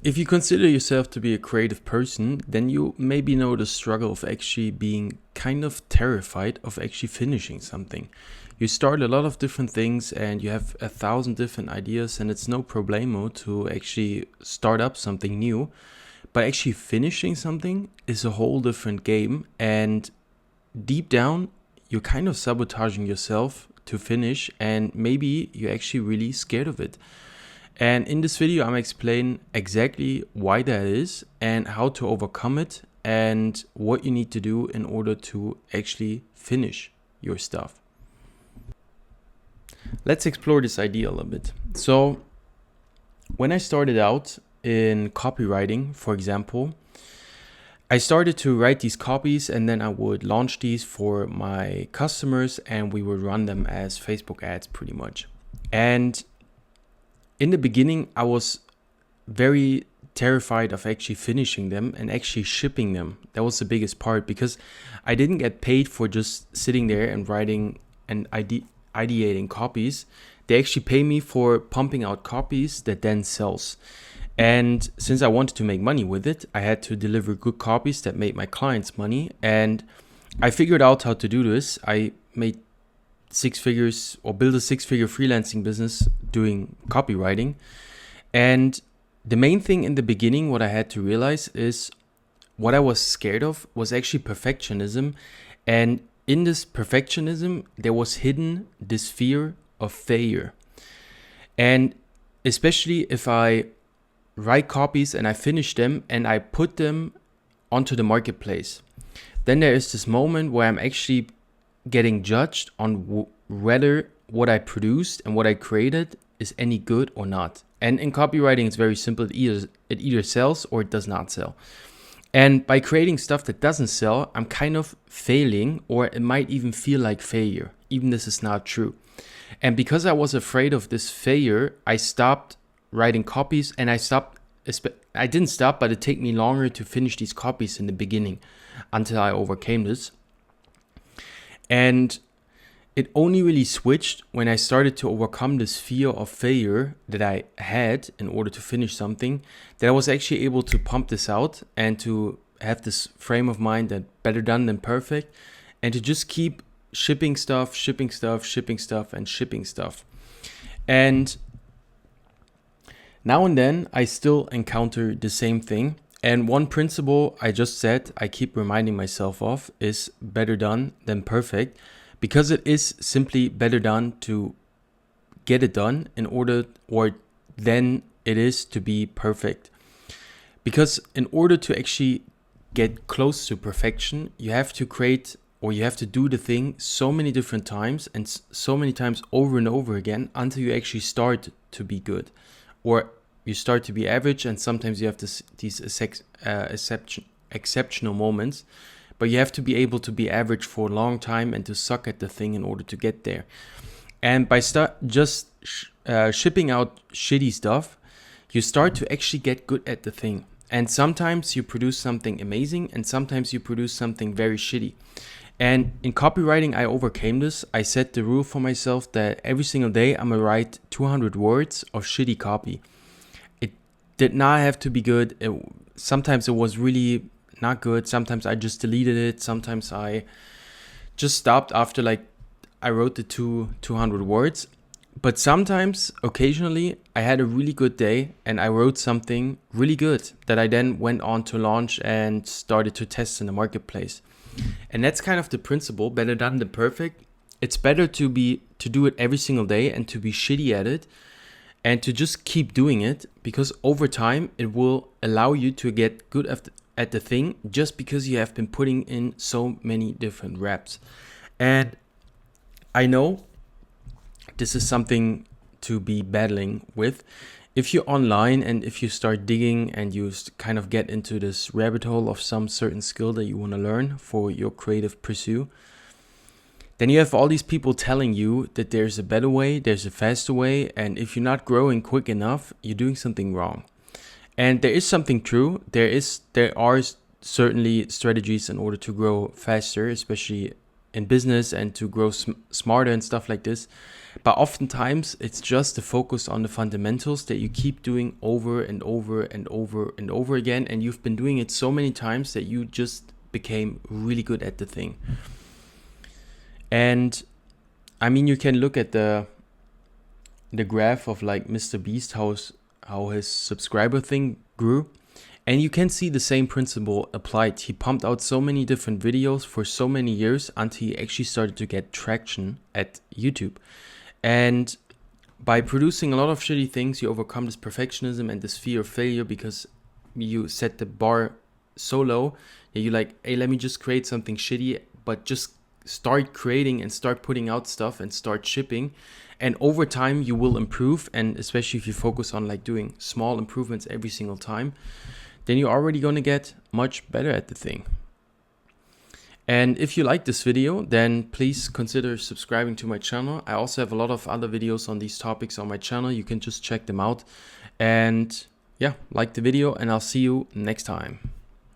If you consider yourself to be a creative person, then you maybe know the struggle of actually being kind of terrified of actually finishing something. You start a lot of different things and you have 1,000 different ideas, and it's no problemo to actually start up something new. But actually finishing something is a whole different game, and deep down, you're kind of sabotaging yourself to finish, and maybe you're actually really scared of it. And in this video, I'm explaining exactly why that is and how to overcome it and what you need to do in order to actually finish your stuff. Let's explore this idea a little bit. So, when I started out in copywriting, for example, I started to write these copies and then I would launch these for my customers and we would run them as Facebook ads pretty much. And in the beginning, I was very terrified of actually finishing them and actually shipping them. That was the biggest part because I didn't get paid for just sitting there and writing and ideating copies. They actually pay me for pumping out copies that then sells. And since I wanted to make money with it, I had to deliver good copies that made my clients money. And I figured out how to do this. I made 6 figures or build a 6-figure freelancing business doing copywriting. And the main thing in the beginning, what I had to realize is what I was scared of was actually perfectionism. And in this perfectionism, there was hidden this fear of failure. And especially if I write copies and I finish them and I put them onto the marketplace, then there is this moment where I'm actually getting judged on whether what I produced and what I created is any good or not. And in copywriting, it's very simple. It either sells or it does not sell. And by creating stuff that doesn't sell, I'm kind of failing, or it might even feel like failure, even this is not true. And because I was afraid of this failure, I stopped writing copies and I didn't stop, but it took me longer to finish these copies in the beginning until I overcame this. And it only really switched when I started to overcome this fear of failure that I had in order to finish something, that I was actually able to pump this out and to have this frame of mind that better done than perfect, and to just keep shipping stuff. And now and then I still encounter the same thing. And one principle I just said, I keep reminding myself of, is better done than perfect, because it is simply better done to get it done than it is to be perfect. Because in order to actually get close to perfection, you have to do the thing so many different times and so many times over and over again until you actually start to be good, or you start to be average, and sometimes you have these exceptional moments, but you have to be able to be average for a long time and to suck at the thing in order to get there. And by shipping out shitty stuff, you start to actually get good at the thing. And sometimes you produce something amazing, and sometimes you produce something very shitty. And in copywriting, I overcame this. I set the rule for myself that every single day I'm gonna write 200 words of shitty copy. Did not have to be good. Sometimes it was really not good. Sometimes I just deleted it. Sometimes I just stopped after I wrote the 200 words. But sometimes, occasionally, I had a really good day and I wrote something really good that I then went on to launch and started to test in the marketplace. And that's kind of the principle, better done than perfect. It's better to do it every single day and to be shitty at it, and to just keep doing it, because over time it will allow you to get good at the thing, just because you have been putting in so many different reps. And I know this is something to be battling with. If you're online and if you start digging and you kind of get into this rabbit hole of some certain skill that you want to learn for your creative pursuit, then you have all these people telling you that there's a better way, there's a faster way, and if you're not growing quick enough, you're doing something wrong. And there is something true. There are certainly strategies in order to grow faster, especially in business and to grow smarter and stuff like this. But oftentimes it's just the focus on the fundamentals that you keep doing over and over and over and over again. And you've been doing it so many times that you just became really good at the thing. And I mean, you can look at the graph of like Mr. Beast, how his subscriber thing grew. And you can see the same principle applied. He pumped out so many different videos for so many years until he actually started to get traction at YouTube. And by producing a lot of shitty things, you overcome this perfectionism and this fear of failure because you set the bar so low that you're like, hey, let me just create something shitty, but just start creating and start putting out stuff and start shipping. And over time you will improve. And especially if you focus on like doing small improvements every single time, then you're already going to get much better at the thing. And if you like this video, then please consider subscribing to my channel. I also have a lot of other videos on these topics on my channel. You can just check them out. And yeah, like the video, and I'll see you next time.